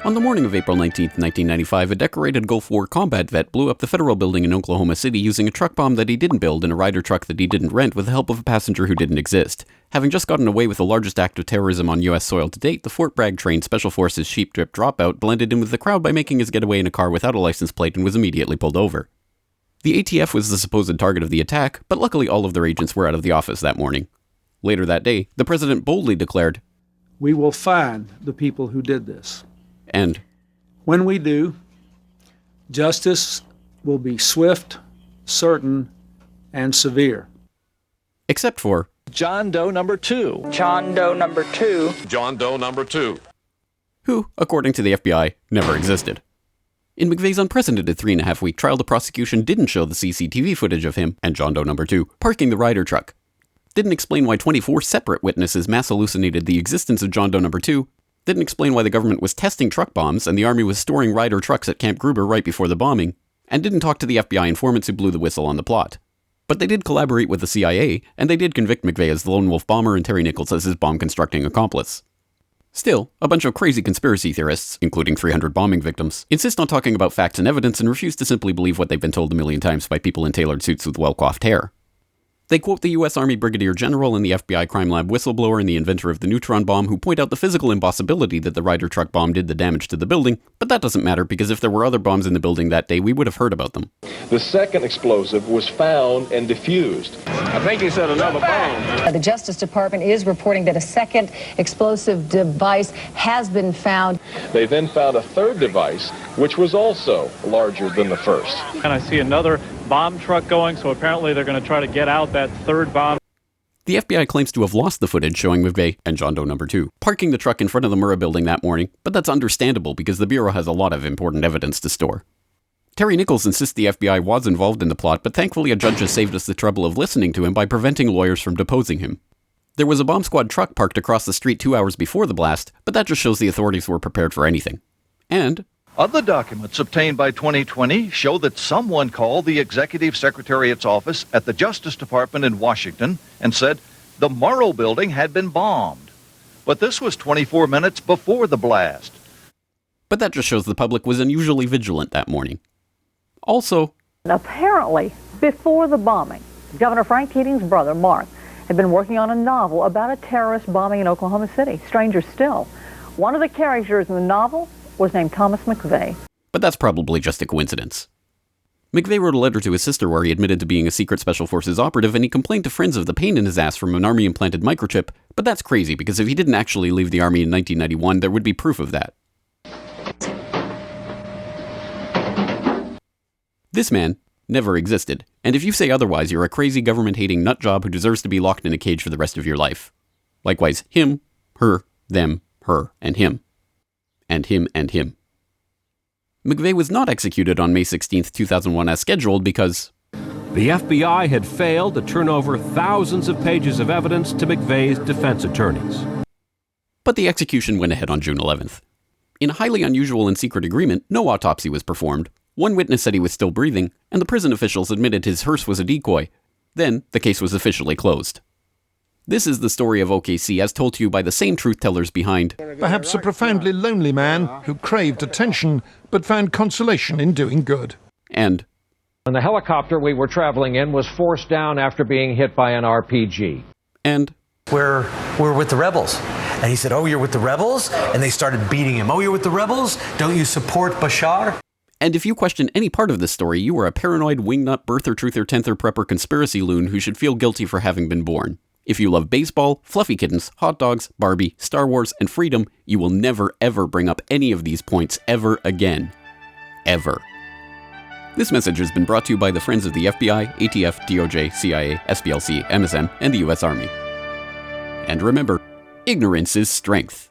On the morning of April 19, 1995, a decorated Gulf War combat vet blew up the federal building in Oklahoma City using a truck bomb that he didn't build and a Ryder truck that he didn't rent with the help of a passenger who didn't exist. Having just gotten away with the largest act of terrorism on U.S. soil to date, the Fort Bragg-trained Special Forces Sheep Drip Dropout blended in with the crowd by making his getaway in a car without a license plate and was immediately pulled over. The ATF was the supposed target of the attack, but luckily all of their agents were out of the office that morning. Later that day, the president boldly declared, "We will find the people who did this. And when we do, justice will be swift, certain, and severe." Except for John Doe number 2. John Doe number 2. John Doe number 2. Who, according to the FBI, never existed. In McVeigh's unprecedented 3.5-week trial, the prosecution didn't show the CCTV footage of him and John Doe number 2 parking the Ryder truck. Didn't explain why 24 separate witnesses mass hallucinated the existence of John Doe number 2. Didn't explain why the government was testing truck bombs and the Army was storing Ryder trucks at Camp Gruber right before the bombing, and didn't talk to the FBI informants who blew the whistle on the plot. But they did collaborate with the CIA, and they did convict McVeigh as the lone wolf bomber and Terry Nichols as his bomb-constructing accomplice. Still, a bunch of crazy conspiracy theorists, including 300 bombing victims, insist on talking about facts and evidence and refuse to simply believe what they've been told a million times by people in tailored suits with well-coiffed hair. They quote the U.S. Army Brigadier General and the FBI crime lab whistleblower and the inventor of the neutron bomb who point out the physical impossibility that the Ryder truck bomb did the damage to the building, but that doesn't matter because if there were other bombs in the building that day, we would have heard about them. The second explosive was found and defused. I think he said another bomb. The Justice Department is reporting that a second explosive device has been found. They then found a third device, which was also larger than the first. And I see another bomb truck going, so apparently they're going to try to get out that third bomb. The FBI claims to have lost the footage showing McVeigh and John Doe number 2 parking the truck in front of the Murrah building that morning, but that's understandable because the Bureau has a lot of important evidence to store. Terry Nichols insists the FBI was involved in the plot, but thankfully a judge has saved us the trouble of listening to him by preventing lawyers from deposing him. There was a bomb squad truck parked across the street 2 hours before the blast, but that just shows the authorities were prepared for anything. And other documents obtained by 2020 show that someone called the Executive Secretariat's office at the Justice Department in Washington and said the Murrah building had been bombed. But this was 24 minutes before the blast. But that just shows the public was unusually vigilant that morning. Also, apparently, before the bombing, Governor Frank Keating's brother, Mark, had been working on a novel about a terrorist bombing in Oklahoma City. Stranger still, one of the characters in the novel was named Thomas McVeigh. But that's probably just a coincidence. McVeigh wrote a letter to his sister where he admitted to being a secret Special Forces operative, and he complained to friends of the pain in his ass from an Army-implanted microchip, but that's crazy because if he didn't actually leave the Army in 1991, there would be proof of that. This man never existed, and if you say otherwise, you're a crazy government-hating nutjob who deserves to be locked in a cage for the rest of your life. Likewise, him, her, them, her, and him. And him and him. McVeigh was not executed on May 16, 2001 as scheduled because the FBI had failed to turn over thousands of pages of evidence to McVeigh's defense attorneys. But the execution went ahead on June 11th. In a highly unusual and secret agreement, no autopsy was performed. One witness said he was still breathing, and the prison officials admitted his hearse was a decoy. Then, the case was officially closed. This is the story of OKC as told to you by the same truth-tellers behind perhaps a profoundly lonely man who craved attention but found consolation in doing good. And the helicopter we were traveling in was forced down after being hit by an RPG. And we're with the rebels. And he said, "Oh, you're with the rebels?" And they started beating him. "Oh, you're with the rebels? Don't you support Bashar?" And if you question any part of this story, you are a paranoid wingnut birther, truther, tenther, prepper, conspiracy loon who should feel guilty for having been born. If you love baseball, fluffy kittens, hot dogs, Barbie, Star Wars, and freedom, you will never ever bring up any of these points ever again. Ever. This message has been brought to you by the friends of the FBI, ATF, DOJ, CIA, SPLC, MSM, and the US Army. And remember, ignorance is strength.